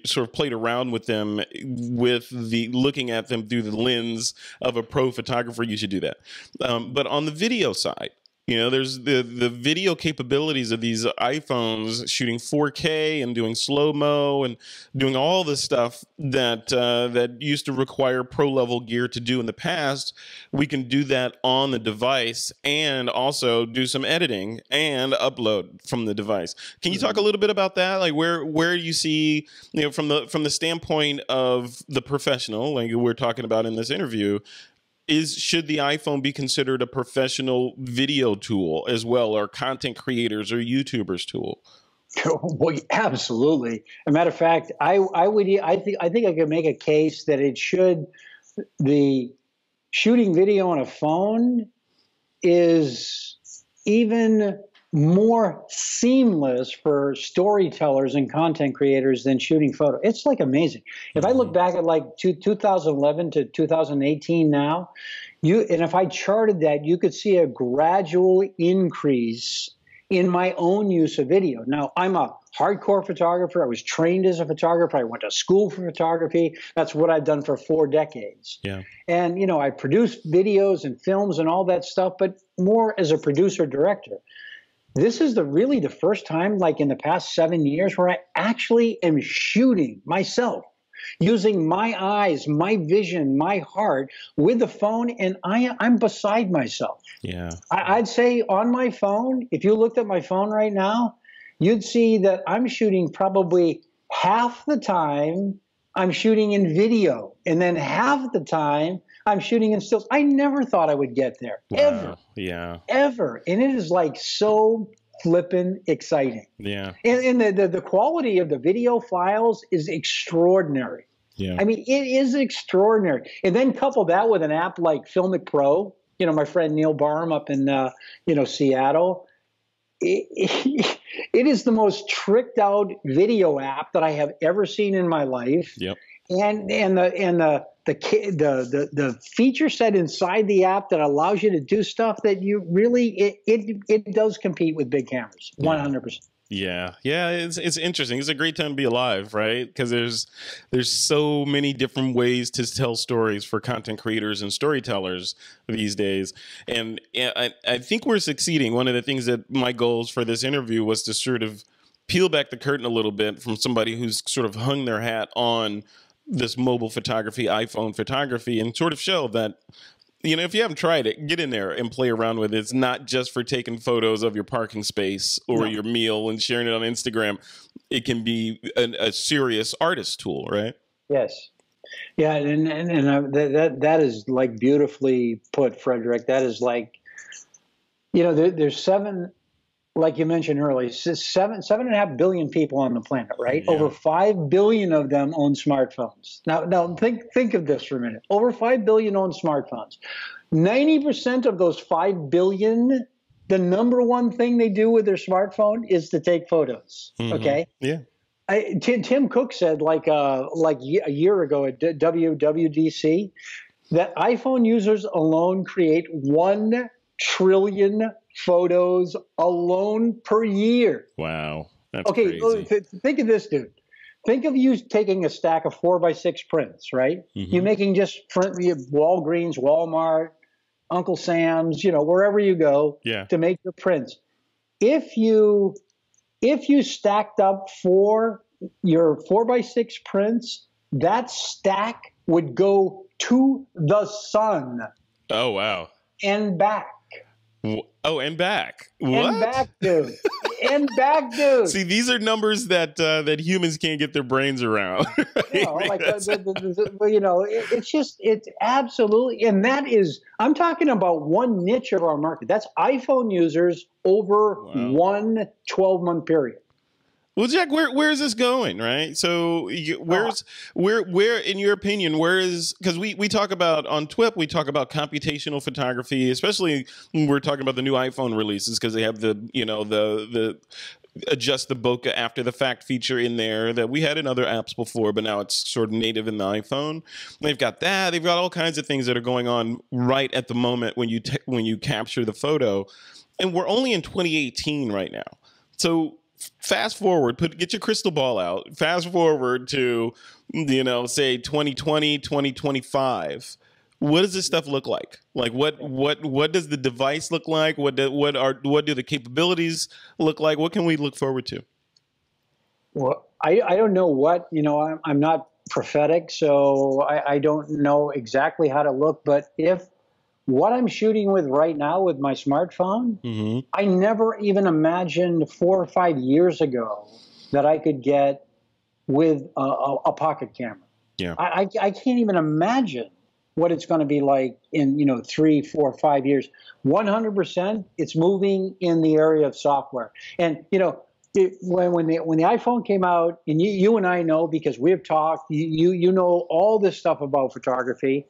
sort of played around with them, with the looking at them through the lens of a pro photographer, you should do that. But on the video side, there's the video capabilities of these iPhones shooting 4K and doing slow-mo and doing all the stuff that that used to require pro-level gear to do in the past. We can do that on the device and also do some editing and upload from the device. Can you talk a little bit about that? Like where you see, from the standpoint of the professional, like we're talking about in this interview, should the iPhone be considered a professional video tool as well, or content creators or YouTubers tool? Well, absolutely. As a matter of fact, I think I could make a case that the shooting video on a phone is even more seamless for storytellers and content creators than shooting photo. It's like amazing. If I look back at like 2011 to 2018 now, and if I charted that, you could see a gradual increase in my own use of video. Now, I'm a hardcore photographer. I was trained as a photographer. I went to school for photography. That's what I've done for 4 decades. Yeah. And, I produced videos and films and all that stuff, but more as a producer director. This is really the first time, like in the past 7 years, where I actually am shooting myself, using my eyes, my vision, my heart with the phone, and I'm beside myself. Yeah. I'd say on my phone, if you looked at my phone right now, you'd see that I'm shooting probably half the time I'm shooting in video, and then half the time I'm shooting in stills. I never thought I would get there, ever. Yeah. Ever. And it is like so flippin' exciting. Yeah. And the quality of the video files is extraordinary. Yeah. I mean, it is extraordinary. And then couple that with an app like Filmic Pro, my friend Neil Barham up in, Seattle. It is the most tricked out video app that I have ever seen in my life. Yep. And the feature set inside the app that allows you to do stuff that you really it does compete with big cameras 100%. Yeah, it's interesting. It's a great time to be alive, right? Because there's so many different ways to tell stories for content creators and storytellers these days, and I think we're succeeding. One of the things that my goals for this interview was to sort of peel back the curtain a little bit from somebody who's sort of hung their hat on this mobile photography, iPhone photography, and sort of show that, if you haven't tried it, get in there and play around with it. It's not just for taking photos of your parking space or your meal and sharing it on Instagram. It can be a serious artist tool, right? Yes. Yeah, and that is like beautifully put, Frederick. That is like, there's 7. Like you mentioned earlier, 7.5 billion people on the planet, right? Yeah. Over 5 billion of them own smartphones. Now think of this for a minute. Over 5 billion own smartphones. 90% of those 5 billion, the number one thing they do with their smartphone is to take photos. Mm-hmm. Okay. Yeah. Tim Cook said like a year ago at WWDC that iPhone users alone create 1 trillion photos alone per year. Wow. That's crazy. Think of this, dude. Think of you taking a stack of 4x6 prints, right? Mm-hmm. You're making just Walgreens, Walmart, Uncle Sam's, wherever you go to make your prints. If you stacked up your 4x6 prints, that stack would go to the sun. Oh, wow. And back. Oh, and back. What? And back, dude. And back, dude. See, these are numbers that humans can't get their brains around. Right? It's absolutely, and that is, I'm talking about one niche of our market. That's iPhone users over 1 12-month period. Well, Jack, where is this going, right? So where in your opinion, because we talk about on TWiP, we talk about computational photography, especially when we're talking about the new iPhone releases, because they have the adjust the bokeh after the fact feature in there that we had in other apps before, but now it's sort of native in the iPhone. They've got that. They've got all kinds of things that are going on right at the moment when you capture the photo, and we're only in 2018 right now. So fast forward, get your crystal ball out. Fast forward to, say 2020, 2025. What does this stuff look like? Like what does the device look like? What do the capabilities look like? What can we look forward to? Well, I don't know what, I'm not prophetic, so I don't know exactly how to look, but if what I'm shooting with right now with my smartphone, I never even imagined 4 or 5 years ago that I could get with a pocket camera. Yeah. I can't even imagine what it's going to be like in 3, 4, 5 years. 100%, it's moving in the area of software. And when the iPhone came out, and you and I know because we've talked, you know all this stuff about photography.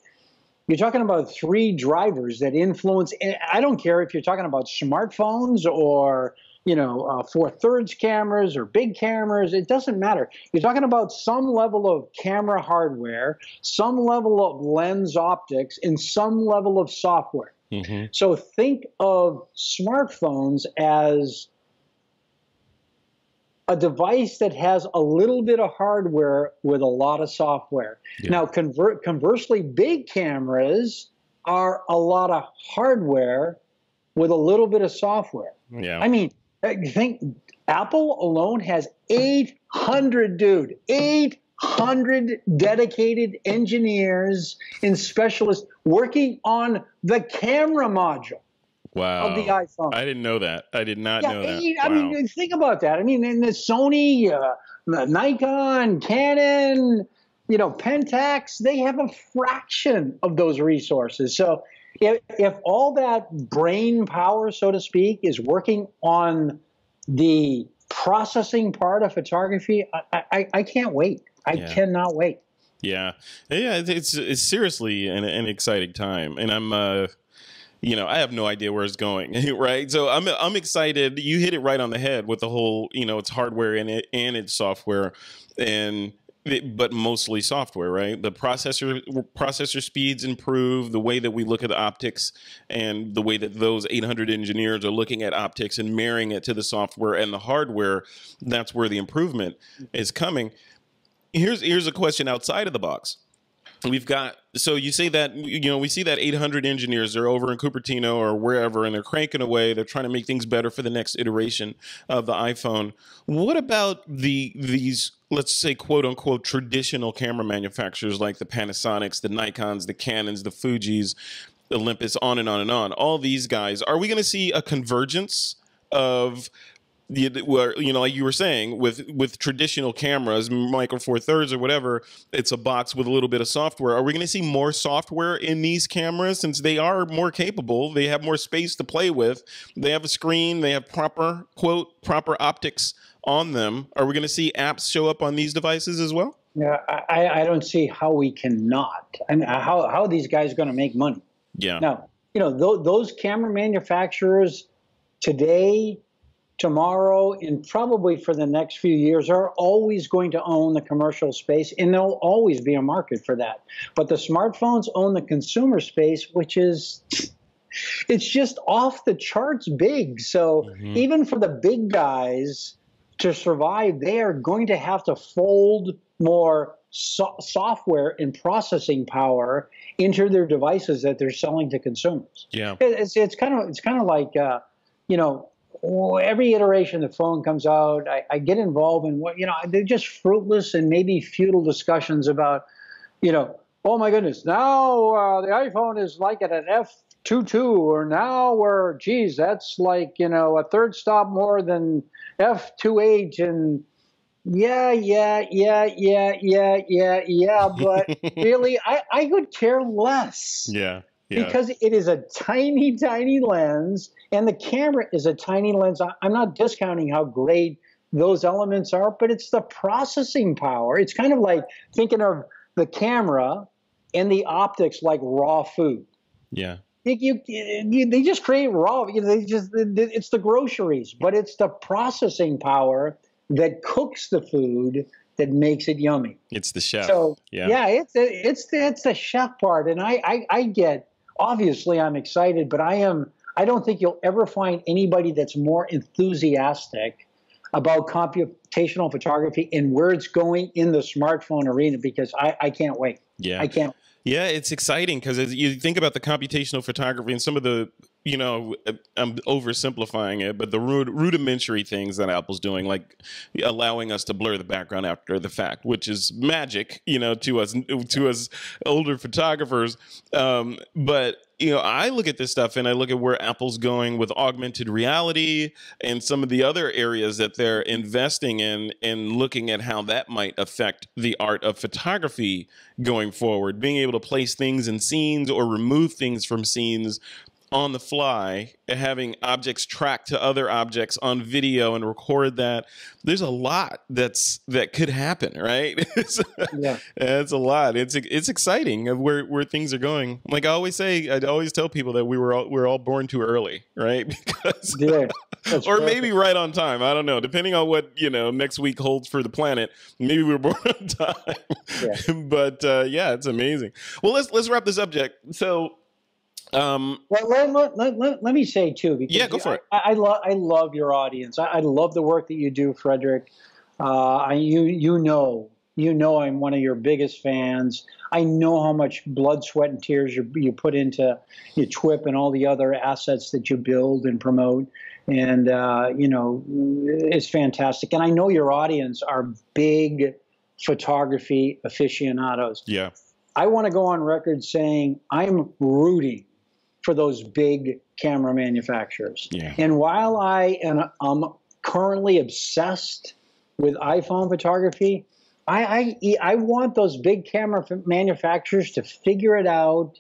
You're talking about 3 drivers that influence. I don't care if you're talking about smartphones or 4/3 cameras or big cameras. It doesn't matter. You're talking about some level of camera hardware, some level of lens optics, and some level of software. So think of smartphones as a device that has a little bit of hardware with a lot of software. Yeah. Now, conversely, big cameras are a lot of hardware with a little bit of software. Yeah. I mean, you think Apple alone has 800 dedicated engineers and specialists working on the camera module. Wow. Of the iPhone. I didn't know that. I did not know that. I mean, think about that. I mean, in the Sony, Nikon, Canon, Pentax, they have a fraction of those resources. So if all that brain power, so to speak, is working on the processing part of photography, I can't wait. I cannot wait. Yeah. It's seriously an exciting time. And I'm I have no idea where it's going, right? So I'm excited. You hit it right on the head with the whole, it's hardware in it and it's software, but mostly software, right? The processor speeds improve, the way that we look at the optics and the way that those 800 engineers are looking at optics and marrying it to the software and the hardware. That's where the improvement is coming. Here's a question outside of the box. So you say that, we see that 800 engineers, they're over in Cupertino or wherever, and they're cranking away. They're trying to make things better for the next iteration of the iPhone. What about these, let's say, quote unquote, traditional camera manufacturers like the Panasonics, the Nikons, the Canons, the Fujis, Olympus, on and on and on? All these guys, are we going to see a convergence of where, like you were saying, with traditional cameras, Micro Four Thirds or whatever, it's a box with a little bit of software. Are we going to see more software in these cameras since they are more capable? They have more space to play with. They have a screen. They have proper optics on them. Are we going to see apps show up on these devices as well? Yeah, I don't see how we cannot. And how are these guys going to make money? Yeah. Now, those camera manufacturers today, tomorrow, and probably for the next few years are always going to own the commercial space, and there'll always be a market for that. But the smartphones own the consumer space, which is, it's just off the charts big. So even for the big guys to survive, they are going to have to fold more software and processing power into their devices that they're selling to consumers. Yeah, it's kind of like every iteration the phone comes out, I get involved in they're just fruitless and maybe futile discussions about, oh my goodness, now the iPhone is like at an F22, or now that's like, a third stop more than F28, and yeah, but really, I could care less. Yeah. Because it is a tiny, tiny lens, and the camera is a tiny lens. I'm not discounting how great those elements are, but it's the processing power. It's kind of like thinking of the camera and the optics like raw food. Yeah. They just create raw. It's the groceries, but it's the processing power that cooks the food that makes it yummy. It's the chef. So it's the chef part, and I get. Obviously, I'm excited, but I don't think you'll ever find anybody that's more enthusiastic about computational photography and where it's going in the smartphone arena, because I can't wait. Yeah. I can't. Yeah, it's exciting because as you think about the computational photography and some of the, you know, I'm oversimplifying it, but the rudimentary things that Apple's doing, like allowing us to blur the background after the fact, which is magic, you know, to us older photographers. But you know, I look at this stuff and I look at where Apple's going with augmented reality and some of the other areas that they're investing in, and looking at how that might affect the art of photography going forward, being able to place things in scenes or remove things from scenes on the fly, having objects track to other objects on video and record that. There's a lot that could happen, right? Yeah, it's a lot. It's exciting of where things are going. Like I always say, I always tell people that we're all born too early, right? Because or perfect. Maybe right on time. I don't know. Depending on what next week holds for the planet, maybe we're born on time. Yeah. But yeah, it's amazing. Well, let's wrap this up, Jack. So. Well, let me say too, because yeah, go for it. I love your audience. I love the work that you do, Frederick. You know I'm one of your biggest fans. I know how much blood, sweat, and tears you put into your TWiP and all the other assets that you build and promote. And it's fantastic. And I know your audience are big photography aficionados. Yeah. I want to go on record saying I'm rooting for those big camera manufacturers. Yeah. And while I'm currently obsessed with iPhone photography, I want those big camera manufacturers to figure it out,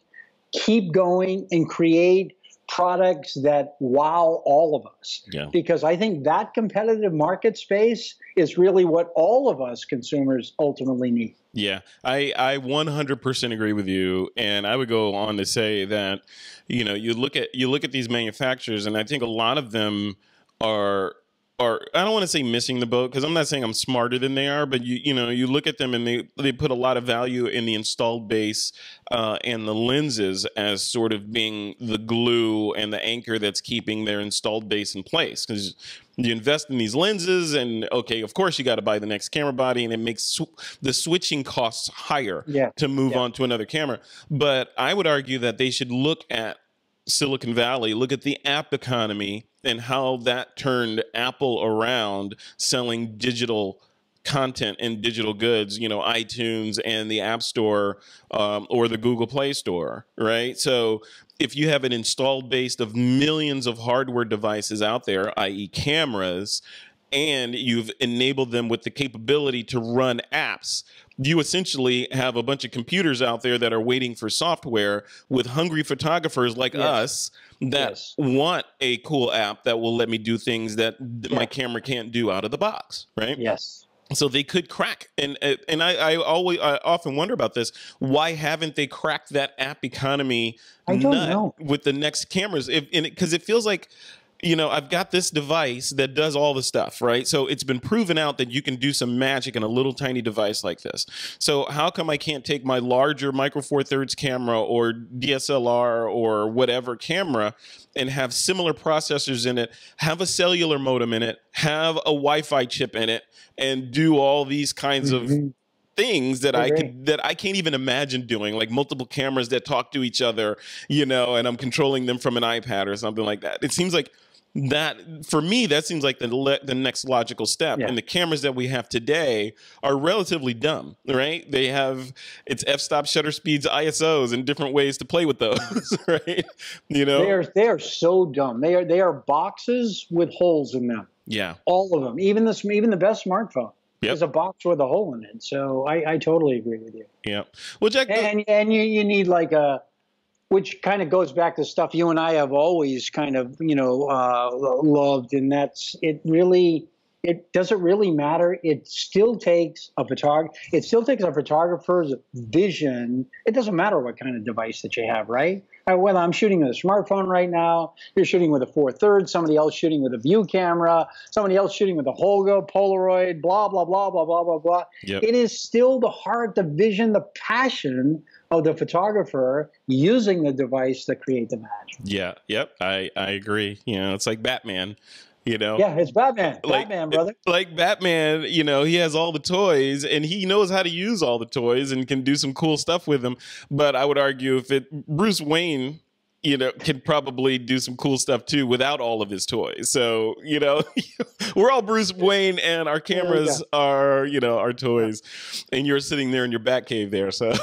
keep going, and create products that wow all of us. Yeah. Because I think that competitive market space is really what all of us consumers ultimately need. Yeah, I 100% agree with you, and I would go on to say that, you look at these manufacturers, and I think a lot of them are I don't want to say missing the boat, because I'm not saying I'm smarter than they are, but you look at them and they put a lot of value in the installed base and the lenses as sort of being the glue and the anchor that's keeping their installed base in place, because you invest in these lenses and okay, of course you got to buy the next camera body, and it makes the switching costs higher to move on to another camera. But I would argue that they should look at Silicon Valley, look at the app economy and how that turned Apple around selling digital content and digital goods, iTunes and the App Store or the Google Play Store, right? So if you have an installed base of millions of hardware devices out there, i.e. cameras, and you've enabled them with the capability to run apps, you essentially have a bunch of computers out there that are waiting for software with hungry photographers like us that want a cool app that will let me do things that my camera can't do out of the box, right? Yes. So they could crack, and I often wonder about this. Why haven't they cracked that app economy nut with the next cameras? Because it feels like, I've got this device that does all the stuff, right? So it's been proven out that you can do some magic in a little tiny device like this. So how come I can't take my larger Micro Four Thirds camera or DSLR or whatever camera and have similar processors in it, have a cellular modem in it, have a Wi-Fi chip in it, and do all these kinds of things that I can't even imagine doing, like multiple cameras that talk to each other, and I'm controlling them from an iPad or something like that. It seems like that, for me, that seems like the next logical step. And the cameras that we have today are relatively dumb, right? They have f-stop, shutter speeds, ISOs, and different ways to play with those, right? They are so dumb. They are boxes with holes in them. Yeah, all of them. Even the best smartphone. There's a box with a hole in it. So I totally agree with you. Yeah. Well, Jack, and you need like which kind of goes back to stuff you and I have always kind of, loved. And that's, it doesn't really matter. It still takes a photographer's vision. It doesn't matter what kind of device that you have, right? Whether I'm shooting with a smartphone right now, you're shooting with a 4/3, somebody else shooting with a view camera, somebody else shooting with a Holga, Polaroid, blah, blah, blah, blah, blah, blah, blah. Yep. It is still the heart, the vision, the passion of the photographer using the device to create the magic. Yeah, yep, I agree. It's like Batman. You know? Yeah, it's Batman. Batman, brother. Like Batman, you know, he has all the toys and he knows how to use all the toys and can do some cool stuff with them. But I would argue Bruce Wayne, you know, can probably do some cool stuff too without all of his toys. So, you know, we're all Bruce Wayne and our cameras are, you know, our toys. And you're sitting there in your bat cave there. So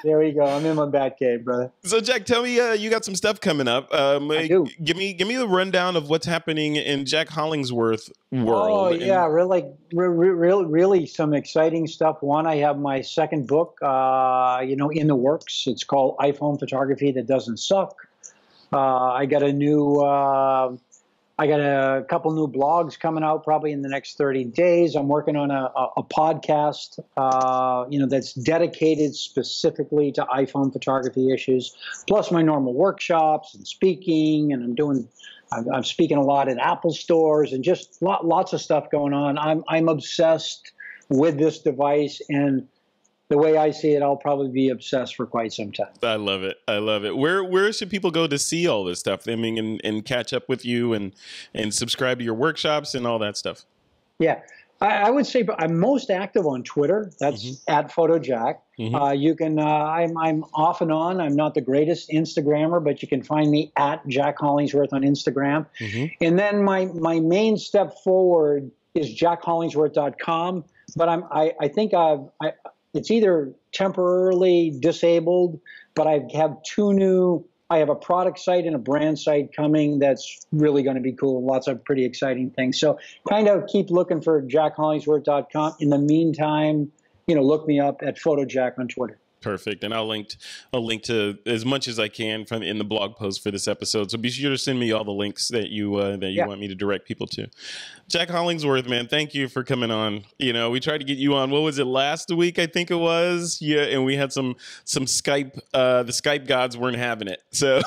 there you go. I'm in my bat cave, brother. So Jack, tell me, you got some stuff coming up. I do. Give me the rundown of what's happening in Jack Hollingsworth world. Oh yeah, really some exciting stuff. One, I have my second book, you know, in the works. It's called iPhone Photography That Doesn't Suck. I got a couple new blogs coming out probably in the next 30 days. I'm working on a podcast, you know, that's dedicated specifically to iPhone photography issues, plus my normal workshops and speaking. And I'm speaking a lot at Apple stores and just lots of stuff going on. I'm obsessed with this device, and the way I see it, I'll probably be obsessed for quite some time. I love it. I love it. Where should people go to see all this stuff? I mean, and catch up with you and subscribe to your workshops and all that stuff. Yeah, I would say I'm most active on Twitter. That's at PhotoJack. You can. I'm off and on. I'm not the greatest Instagrammer, but you can find me at Jack Hollingsworth on Instagram. And then my main step forward is jackhollingsworth.com. But I think it's either temporarily disabled, but I have a product site and a brand site coming that's really going to be cool. Lots of pretty exciting things. So kind of keep looking for jackhollingsworth.com. In the meantime, you know, look me up at PhotoJack on Twitter. Perfect. And I'll link to as much as I can in the blog post for this episode. So be sure to send me all the links that you want me to direct people to. Jack Hollingsworth, man, thank you for coming on. You know, we tried to get you on, what was it, last week, I think it was? Yeah, and we had some Skype, the Skype gods weren't having it. So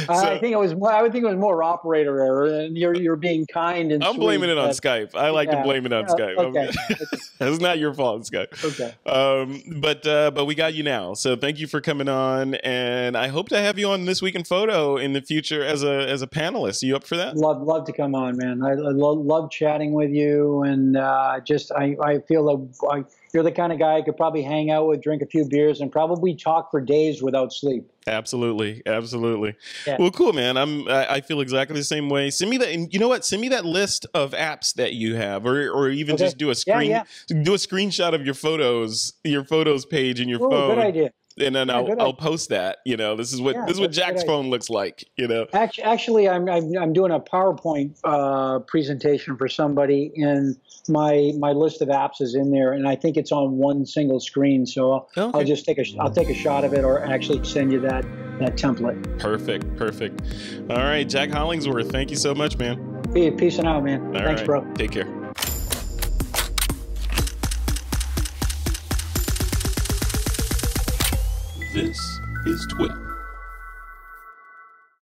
I think it was more operator error, and you're being kind and I'm blaming it on Skype. I like to blame it on Skype. Okay. It's not your fault, Skype. Okay. But we got you now. So thank you for coming on, and I hope to have you on This Week in Photo in the future as a panelist. Are you up for that? Love to come on, man. I love chatting with you, and I feel like you're the kind of guy I could probably hang out with, drink a few beers, and probably talk for days without sleep. Absolutely. Yeah. Well, cool, man. I feel exactly the same way. Send me that, and you know what? Send me that list of apps that you have, or even just do a do a screenshot of your photos page in your phone. Good idea. And then I'll post that. You know, this is what Jack's phone looks like. You know, actually, I'm doing a PowerPoint presentation for somebody, and my list of apps is in there, and I think it's on one single screen. So I'll just take a shot of it, or actually send you that template. Perfect. All right, Jack Hollingsworth, thank you so much, man. Peace and out, man. Thanks, bro. Take care. This is TWiP.